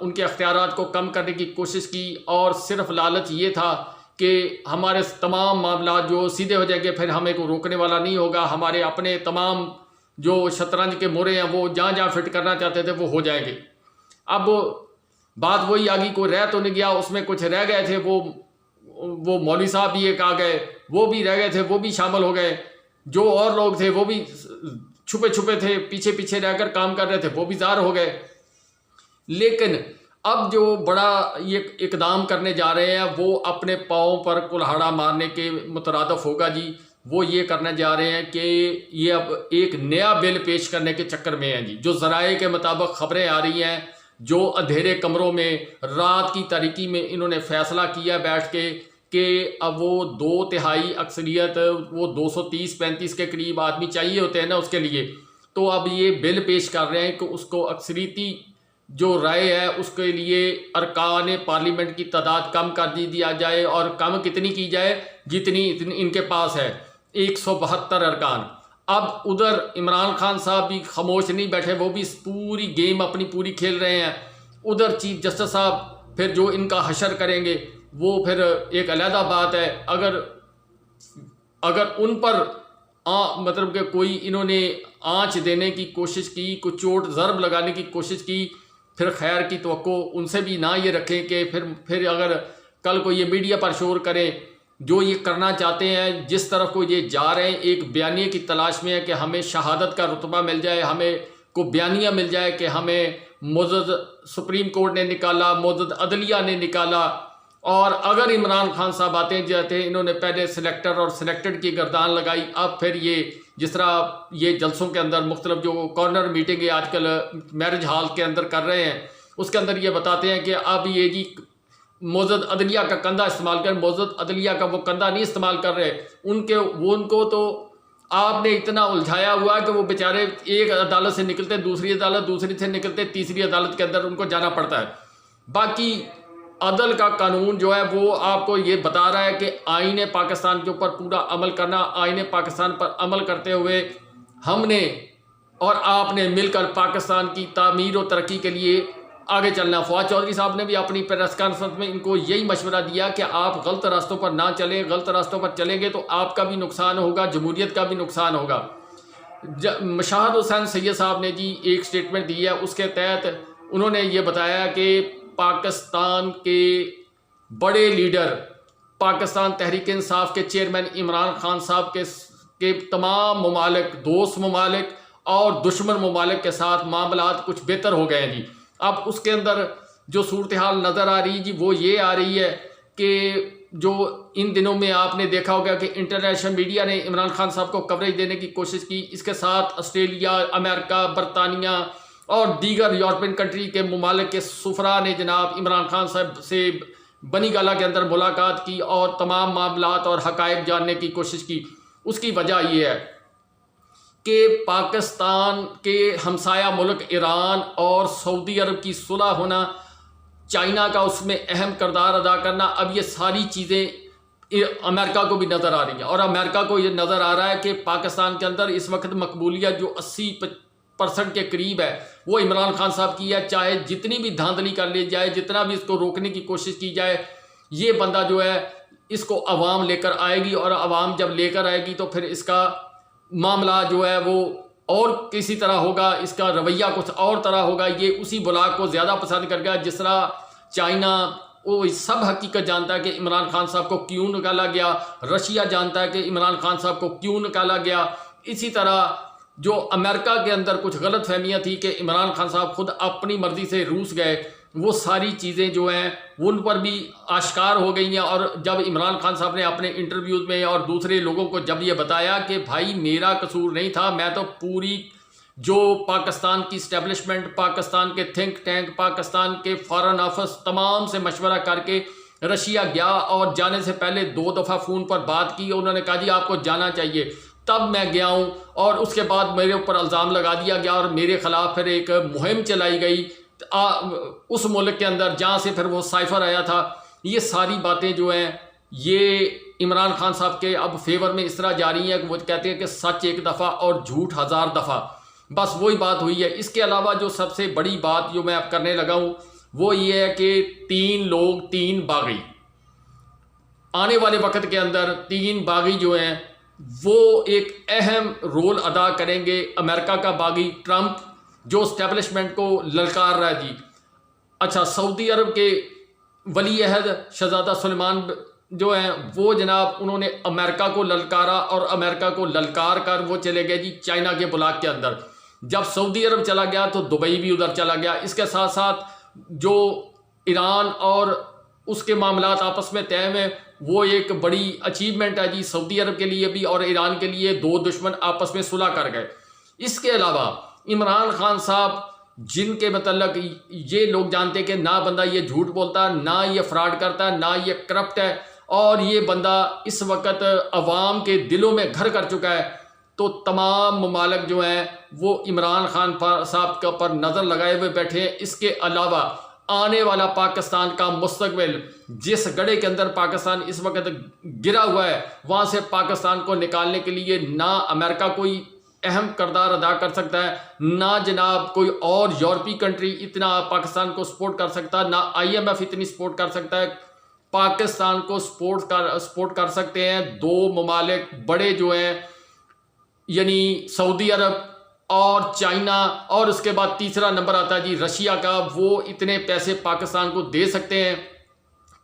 ان کے اختیارات کو کم کرنے کی کوشش کی، اور صرف لالچ یہ تھا کہ ہمارے تمام معاملات جو سیدھے ہو جائیں گے، پھر ہمیں کوئی روکنے والا نہیں ہوگا، ہمارے اپنے تمام جو شطرنج کے مورے ہیں وہ جہاں جہاں فٹ کرنا چاہتے تھے وہ ہو جائیں گے۔ اب بات وہی آگی، کوئی رہ تو نہیں گیا، اس میں کچھ رہ گئے تھے، وہ مولوی صاحب بھی ایک آ گئے، وہ بھی رہ گئے تھے، وہ بھی شامل ہو گئے، جو اور لوگ تھے وہ بھی چھپے چھپے تھے، پیچھے پیچھے رہ کر کام کر رہے تھے، وہ بھی ظاہر ہو گئے۔ لیکن اب جو بڑا یہ اقدام کرنے جا رہے ہیں وہ اپنے پاؤں پر کلہاڑا مارنے کے مترادف ہوگا جی۔ وہ یہ کرنے جا رہے ہیں کہ یہ اب ایک نیا بل پیش کرنے کے چکر میں ہیں جی، جو ذرائع کے مطابق خبریں آ رہی ہیں، جو اندھیرے کمروں میں رات کی تاریکی میں انہوں نے فیصلہ کیا بیٹھ کے کہ اب وہ 2/3 اکثریت، وہ 230-35 کے قریب آدمی چاہیے ہوتے ہیں نا اس کے لیے، تو اب یہ بل پیش کر رہے ہیں کہ اس کو اکثریتی جو رائے ہے اس کے لیے ارکان پارلیمنٹ کی تعداد کم کر دیا جائے، اور کم کتنی کی جائے؟ جتنی ان کے پاس ہے، 172 ارکان۔ اب ادھر عمران خان صاحب بھی خاموش نہیں بیٹھے، وہ بھی پوری گیم اپنی پوری کھیل رہے ہیں۔ ادھر چیف جسٹس صاحب پھر جو ان کا حشر کریں گے وہ پھر ایک علیحدہ بات ہے۔ اگر ان پر مطلب کہ کوئی انہوں نے آنچ دینے کی کوشش کی، کوئی چوٹ ضرب لگانے کی کوشش کی، پھر خیر کی توقع ان سے بھی نہ یہ رکھیں کہ پھر اگر کل کو یہ میڈیا پر شور کریں، جو یہ کرنا چاہتے ہیں، جس طرف کو یہ جا رہے ہیں، ایک بیانیے کی تلاش میں ہے کہ ہمیں شہادت کا رتبہ مل جائے، ہمیں کو بیانیہ مل جائے کہ ہمیں معزز سپریم کورٹ نے نکالا، معزز عدلیہ نے نکالا۔ اور اگر عمران خان صاحب آتے جاتے، انہوں نے پہلے سلیکٹر اور سلیکٹڈ کی گردان لگائی، اب پھر یہ جس طرح یہ جلسوں کے اندر مختلف جو کارنر میٹنگیں آج کل میرج ہال کے اندر کر رہے ہیں، اس کے اندر یہ بتاتے ہیں کہ اب یہ جی معزز عدلیہ کا کندھا استعمال کر، معزز عدلیہ کا وہ کندھا نہیں استعمال کر رہے، ان کو تو آپ نے اتنا الجھایا ہوا ہے کہ وہ بیچارے ایک عدالت سے نکلتے دوسری عدالت، دوسری سے نکلتے تیسری عدالت کے اندر ان کو جانا پڑتا ہے۔ باقی عدل کا قانون جو ہے وہ آپ کو یہ بتا رہا ہے کہ آئین پاکستان کے اوپر پورا عمل کرنا، آئین پاکستان پر عمل کرتے ہوئے ہم نے اور آپ نے مل کر پاکستان کی تعمیر و ترقی کے لیے آگے چلنا۔ فواد چودھری صاحب نے بھی اپنی پریس کانفرنس میں ان کو یہی مشورہ دیا کہ آپ غلط راستوں پر نہ چلیں، غلط راستوں پر چلیں گے تو آپ کا بھی نقصان ہوگا، جمہوریت کا بھی نقصان ہوگا۔ مشاہد حسین سید صاحب نے جی ایک سٹیٹمنٹ دی ہے، اس کے تحت انہوں نے یہ بتایا کہ پاکستان کے بڑے لیڈر، پاکستان تحریک انصاف کے چیئرمین عمران خان صاحب کے تمام ممالک، دوست ممالک اور دشمن ممالک کے ساتھ معاملات کچھ بہتر ہو گئے ہیں جی۔ اب اس کے اندر جو صورتحال نظر آ رہی جی وہ یہ آ رہی ہے کہ جو ان دنوں میں آپ نے دیکھا ہوگا کہ انٹرنیشنل میڈیا نے عمران خان صاحب کو کوریج دینے کی کوشش کی، اس کے ساتھ آسٹریلیا، امریکہ، برطانیہ اور دیگر یورپین کنٹری کے ممالک کے سفراء نے جناب عمران خان صاحب سے بنی گالہ کے اندر ملاقات کی اور تمام معاملات اور حقائق جاننے کی کوشش کی۔ اس کی وجہ یہ ہے کہ پاکستان کے ہمسایہ ملک ایران اور سعودی عرب کی صلح ہونا، چائنا کا اس میں اہم کردار ادا کرنا، اب یہ ساری چیزیں امریکہ کو بھی نظر آ رہی ہیں، اور امریکہ کو یہ نظر آ رہا ہے کہ پاکستان کے اندر اس وقت مقبولیت جو 80% کے قریب ہے وہ عمران خان صاحب کی ہے، چاہے جتنی بھی دھاندلی کر لی جائے، جتنا بھی اس کو روکنے کی کوشش کی جائے، یہ بندہ جو ہے اس کو عوام لے کر آئے گی، اور عوام جب لے کر آئے گی تو پھر اس کا معاملہ جو ہے وہ اور کسی طرح ہوگا، اس کا رویہ کچھ اور طرح ہوگا، یہ اسی بلاک کو زیادہ پسند کر گیا۔ جس طرح چائنا وہ سب حقیقت جانتا ہے کہ عمران خان صاحب کو کیوں نکالا گیا، رشیا جانتا ہے کہ عمران خان صاحب کو کیوں نکالا گیا، اسی طرح جو امریکہ کے اندر کچھ غلط فہمیاں تھی کہ عمران خان صاحب خود اپنی مرضی سے روس گئے، وہ ساری چیزیں جو ہیں ان پر بھی آشکار ہو گئی ہیں۔ اور جب عمران خان صاحب نے اپنے انٹرویوز میں اور دوسرے لوگوں کو جب یہ بتایا کہ بھائی میرا قصور نہیں تھا، میں تو پوری جو پاکستان کی اسٹیبلشمنٹ، پاکستان کے تھنک ٹینک، پاکستان کے فارن آفس تمام سے مشورہ کر کے رشیا گیا، اور جانے سے پہلے 2 دفعہ فون پر بات کی، انہوں نے کہا جی آپ کو جانا چاہیے، تب میں گیا ہوں، اور اس کے بعد میرے اوپر الزام لگا دیا گیا اور میرے خلاف پھر ایک مہم چلائی گئی اس ملک کے اندر جہاں سے پھر وہ سائفر آیا تھا۔ یہ ساری باتیں جو ہیں یہ عمران خان صاحب کے اب فیور میں اس طرح جا رہی ہیں کہ وہ کہتے ہیں کہ سچ 1 دفعہ اور جھوٹ 1000 دفعہ۔ بس وہی بات ہوئی ہے. اس کے علاوہ جو سب سے بڑی بات جو میں اب کرنے لگا ہوں وہ یہ ہے کہ 3 لوگ 3 باغی آنے والے وقت کے اندر 3 باغی جو ہیں وہ ایک اہم رول ادا کریں گے. امریکہ کا باغی ٹرمپ جو اسٹیبلشمنٹ کو للکار رہا ہے جی. اچھا، سعودی عرب کے ولی عہد شہزادہ سلمان جو ہیں وہ جناب انہوں نے امریکہ کو للکارا اور امریکہ کو للکار کر وہ چلے گئے جی چائنا کے بلاک کے اندر. جب سعودی عرب چلا گیا تو دبئی بھی ادھر چلا گیا. اس کے ساتھ ساتھ جو ایران اور اس کے معاملات آپس میں طے میں وہ ایک بڑی اچیومنٹ ہے جی سعودی عرب کے لیے بھی اور ایران کے لیے. 2 دشمن آپس میں صلح کر گئے. اس کے علاوہ عمران خان صاحب جن کے متعلق یہ لوگ جانتے کہ نہ بندہ یہ جھوٹ بولتا، نہ یہ فراڈ کرتا، نہ یہ کرپٹ ہے، اور یہ بندہ اس وقت عوام کے دلوں میں گھر کر چکا ہے. تو تمام ممالک جو ہیں وہ عمران خان صاحب کا پر نظر لگائے ہوئے بیٹھے ہیں. اس کے علاوہ آنے والا پاکستان کا مستقبل، جس گڑھے کے اندر پاکستان اس وقت گرا ہوا ہے، وہاں سے پاکستان کو نکالنے کے لیے نہ امریکہ کوئی اہم کردار ادا کر سکتا ہے، نہ جناب کوئی اور یورپی کنٹری اتنا پاکستان کو سپورٹ کر سکتا، نہ IMF اتنی سپورٹ کر سکتا ہے. پاکستان کو سپورٹ کر سکتے ہیں 2 ممالک بڑے جو ہیں، یعنی سعودی عرب اور چائنا، اور اس کے بعد تیسرا نمبر آتا ہے جی رشیا کا. وہ اتنے پیسے پاکستان کو دے سکتے ہیں،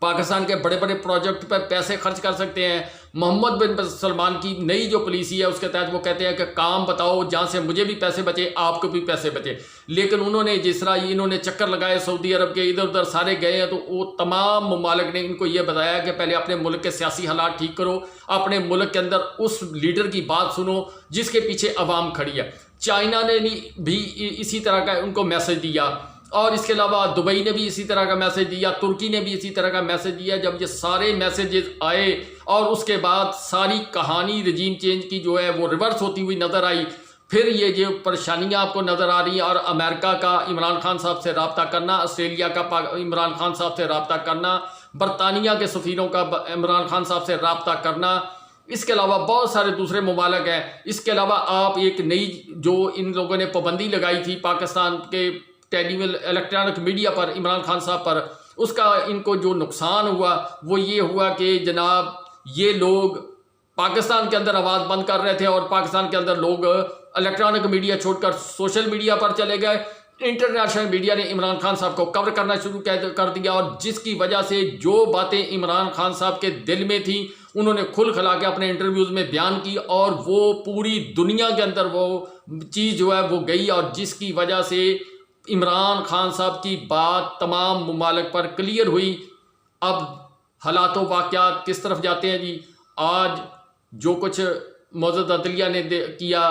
پاکستان کے بڑے بڑے پروجیکٹ پر پیسے خرچ کر سکتے ہیں. محمد بن سلمان کی نئی جو پالیسی ہے اس کے تحت وہ کہتے ہیں کہ کام بتاؤ جہاں سے مجھے بھی پیسے بچے، آپ کو بھی پیسے بچے. لیکن انہوں نے جس طرح انہوں نے چکر لگائے سعودی عرب کے، ادھر ادھر سارے گئے ہیں، تو وہ تمام ممالک نے ان کو یہ بتایا کہ پہلے اپنے ملک کے سیاسی حالات ٹھیک کرو، اپنے ملک کے اندر اس لیڈر کی بات سنو جس کے پیچھے عوام کھڑی ہے. چائنا نے بھی اسی طرح کا ان کو میسج دیا، اور اس کے علاوہ دبئی نے بھی اسی طرح کا میسج دیا، ترکی نے بھی اسی طرح کا میسج دیا. جب یہ سارے میسیجز آئے اور اس کے بعد ساری کہانی رجیم چینج کی جو ہے وہ ریورس ہوتی ہوئی نظر آئی، پھر یہ جو پریشانیاں آپ کو نظر آ رہی ہیں، اور امریکہ کا عمران خان صاحب سے رابطہ کرنا، آسٹریلیا کا عمران خان صاحب سے رابطہ کرنا، برطانیہ کے سفیروں کا عمران خان صاحب سے رابطہ کرنا، اس کے علاوہ بہت سارے دوسرے ممالک ہیں. اس کے علاوہ آپ ایک نئی جو ان لوگوں نے پابندی لگائی تھی پاکستان کے الیکٹرانک میڈیا پر عمران خان صاحب پر، اس کا ان کو جو نقصان ہوا وہ یہ ہوا کہ جناب یہ لوگ پاکستان کے اندر آواز بند کر رہے تھے، اور پاکستان کے اندر لوگ الیکٹرانک میڈیا چھوڑ کر سوشل میڈیا پر چلے گئے. انٹرنیشنل میڈیا نے عمران خان صاحب کو کور کرنا شروع کر دیا، اور جس کی وجہ سے جو باتیں عمران خان صاحب کے دل میں تھیں انہوں نے کھل کھلا کے اپنے انٹرویوز میں بیان کی، اور وہ پوری دنیا کے اندر وہ چیز جو ہے وہ گئی، اور جس کی وجہ سے عمران خان صاحب کی بات تمام ممالک پر کلیئر ہوئی. اب حالات و واقعات کس طرف جاتے ہیں جی؟ آج جو کچھ معزز عدلیہ نے کیا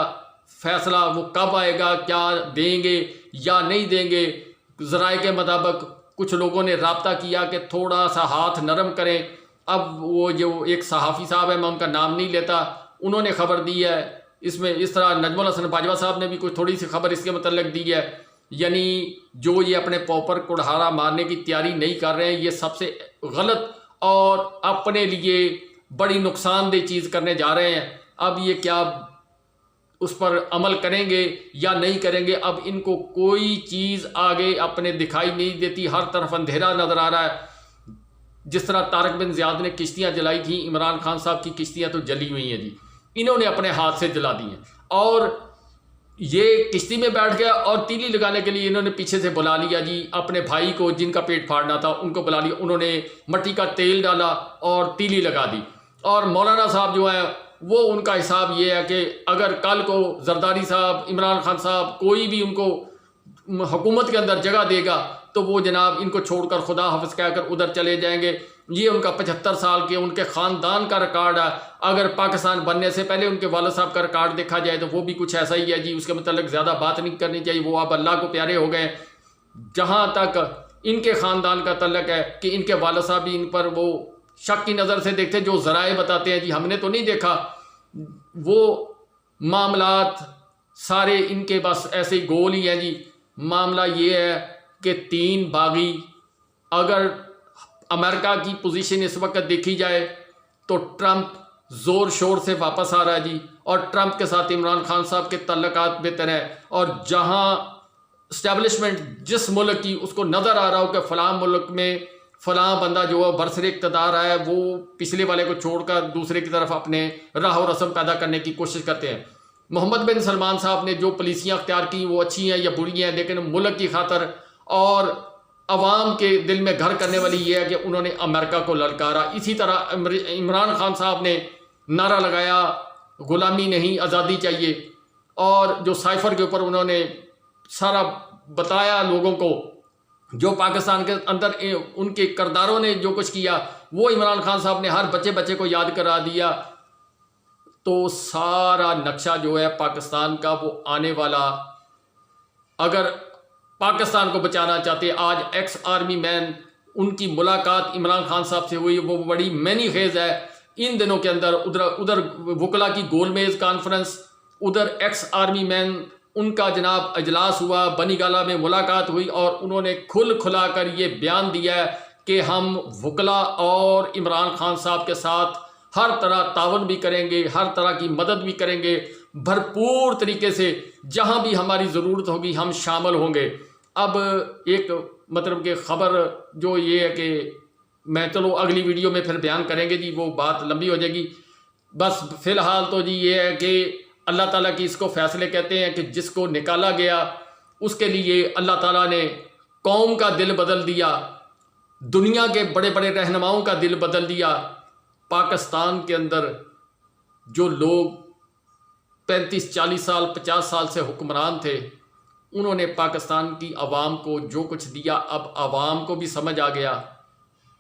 فیصلہ وہ کب آئے گا، کیا دیں گے یا نہیں دیں گے؟ ذرائع کے مطابق کچھ لوگوں نے رابطہ کیا کہ تھوڑا سا ہاتھ نرم کریں. اب وہ جو ایک صحافی صاحب ہے، میں ان کا نام نہیں لیتا، انہوں نے خبر دی ہے اس میں، اس طرح نجم الحسن باجوہ صاحب نے بھی کوئی تھوڑی سی خبر اس کے متعلق دی ہے. یعنی جو یہ اپنے پاپر کڑھارا مارنے کی تیاری نہیں کر رہے ہیں، یہ سب سے غلط اور اپنے لیے بڑی نقصان دہ چیز کرنے جا رہے ہیں. اب یہ کیا اس پر عمل کریں گے یا نہیں کریں گے؟ اب ان کو کوئی چیز آگے اپنے دکھائی نہیں دیتی، ہر طرف اندھیرا نظر آ رہا ہے. جس طرح طارق بن زیاد نے کشتیاں جلائی تھیں، عمران خان صاحب کی کشتیاں تو جلی ہوئی ہیں جی، انہوں نے اپنے ہاتھ سے جلا دی ہیں. اور یہ کشتی میں بیٹھ گیا اور تیلی لگانے کے لیے انہوں نے پیچھے سے بلا لیا جی اپنے بھائی کو جن کا پیٹ پھاڑنا تھا، ان کو بلا لیا. انہوں نے مٹی کا تیل ڈالا اور تیلی لگا دی. اور مولانا صاحب جو ہیں وہ ان کا حساب یہ ہے کہ اگر کل کو زرداری صاحب، عمران خان صاحب کوئی بھی ان کو حکومت کے اندر جگہ دے گا تو وہ جناب ان کو چھوڑ کر خدا حافظ کہہ کر ادھر چلے جائیں گے. یہ ان کا 75 سال کے ان کے خاندان کا ریکارڈ ہے. اگر پاکستان بننے سے پہلے ان کے والد صاحب کا ریکارڈ دیکھا جائے تو وہ بھی کچھ ایسا ہی ہے جی. اس کے متعلق زیادہ بات نہیں کرنی چاہیے، وہ اب اللہ کو پیارے ہو گئے. جہاں تک ان کے خاندان کا تعلق ہے کہ ان کے والد صاحب بھی ان پر وہ شک کی نظر سے دیکھتے، جو ذرائع بتاتے ہیں جی ہم نے تو نہیں دیکھا. وہ معاملات سارے ان کے بس ایسے ہی گول ہی ہیں جی. معاملہ یہ ہے کہ 3 باغی، اگر امریکہ کی پوزیشن اس وقت دیکھی جائے تو ٹرمپ زور شور سے واپس آ رہا ہے جی، اور ٹرمپ کے ساتھ عمران خان صاحب کے تعلقات بہتر ہیں، اور جہاں اسٹیبلشمنٹ جس ملک کی اس کو نظر آ رہا ہو کہ فلاں ملک میں فلاں بندہ جو ہے برسر اقتدار ہے، وہ پچھلے والے کو چھوڑ کر دوسرے کی طرف اپنے راہ و رسم پیدا کرنے کی کوشش کرتے ہیں۔ محمد بن سلمان صاحب نے جو پالیسیاں اختیار کی وہ اچھی ہیں یا بری ہیں، لیکن ملک کی خاطر اور عوام کے دل میں گھر کرنے والی یہ ہے کہ انہوں نے امریکہ کو للکارا۔ اسی طرح عمران خان صاحب نے نعرہ لگایا غلامی نہیں آزادی چاہیے، اور جو سائفر کے اوپر انہوں نے سارا بتایا لوگوں کو، جو پاکستان کے اندر ان کے کرداروں نے جو کچھ کیا وہ عمران خان صاحب نے ہر بچے کو یاد کرا دیا۔ تو سارا نقشہ جو ہے پاکستان کا وہ آنے والا، اگر پاکستان کو بچانا چاہتے، آج ایکس آرمی مین ان کی ملاقات عمران خان صاحب سے ہوئی، وہ بڑی مینی خیز ہے۔ ان دنوں کے اندر ادھر وکلا کی گول میز کانفرنس، ادھر ایکس آرمی مین ان کا جناب اجلاس ہوا، بنی گالہ میں ملاقات ہوئی، اور انہوں نے کھلا کر یہ بیان دیا ہے کہ ہم وکلا اور عمران خان صاحب کے ساتھ ہر طرح تعاون بھی کریں گے، ہر طرح کی مدد بھی کریں گے، بھرپور طریقے سے جہاں بھی ہماری ضرورت ہوگی ہم شامل ہوں گے۔ اب ایک مطلب کہ خبر جو یہ ہے کہ میں چلو اگلی ویڈیو میں پھر بیان کریں گے جی، وہ بات لمبی ہو جائے گی۔ بس فی الحال تو جی یہ ہے کہ اللہ تعالیٰ کی اس کو فیصلے کہتے ہیں کہ جس کو نکالا گیا اس کے لیے اللہ تعالیٰ نے قوم کا دل بدل دیا، دنیا کے بڑے بڑے رہنماؤں کا دل بدل دیا۔ پاکستان کے اندر جو لوگ 35 40 سال 50 سال سے حکمران تھے، انہوں نے پاکستان کی عوام کو جو کچھ دیا، اب عوام کو بھی سمجھ آ گیا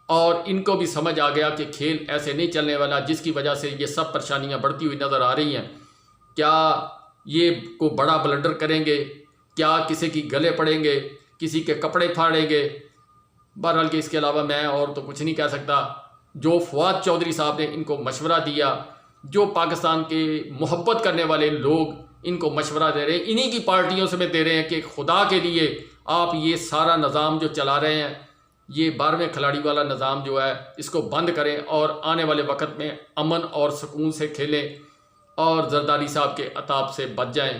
اور ان کو بھی سمجھ آ گیا کہ کھیل ایسے نہیں چلنے والا، جس کی وجہ سے یہ سب پریشانیاں بڑھتی ہوئی نظر آ رہی ہیں۔ کیا یہ کو بڑا بلنڈر کریں گے؟ کیا کسی کی گلے پڑیں گے؟ کسی کے کپڑے پھاڑیں گے؟ بہرحال کہ اس کے علاوہ میں اور تو کچھ نہیں کہہ سکتا۔ جو فواد چودھری صاحب نے ان کو مشورہ دیا، جو پاکستان کے محبت کرنے والے لوگ ان کو مشورہ دے رہے ہیں، انہی کی پارٹیوں سے میں دے رہے ہیں کہ خدا کے لیے آپ یہ سارا نظام جو چلا رہے ہیں، یہ 12ویں کھلاڑی والا نظام جو ہے اس کو بند کریں، اور آنے والے وقت میں امن اور سکون سے کھیلیں اور زرداری صاحب کے عطاب سے بچ جائیں،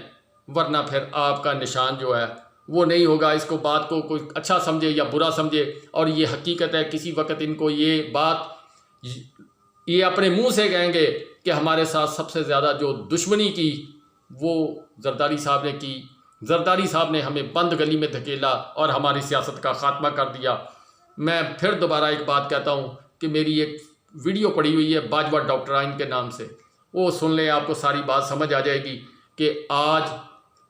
ورنہ پھر آپ کا نشان جو ہے وہ نہیں ہوگا۔ اس کو بات کو کوئی اچھا سمجھے یا برا سمجھے، اور یہ حقیقت ہے کسی وقت ان کو یہ بات یہ اپنے منہ سے کہیں گے کہ ہمارے ساتھ سب سے زیادہ جو دشمنی کی وہ زرداری صاحب نے کی، زرداری صاحب نے ہمیں بند گلی میں دھکیلا اور ہماری سیاست کا خاتمہ کر دیا۔ میں پھر دوبارہ ایک بات کہتا ہوں کہ میری ایک ویڈیو پڑی ہوئی ہے باجوہ ڈاکٹرائن کے نام سے، وہ سن لیں، آپ کو ساری بات سمجھ آ جائے گی کہ آج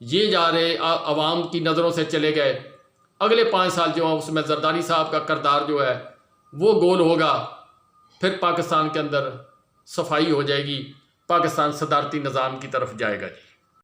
یہ جا رہے عوام کی نظروں سے چلے گئے، اگلے 5 سال جو ہیں اس میں زرداری صاحب کا کردار جو ہے وہ گول ہوگا، پھر پاکستان کے اندر صفائی ہو جائے گی، پاکستان صدارتی نظام کی طرف جائے گا۔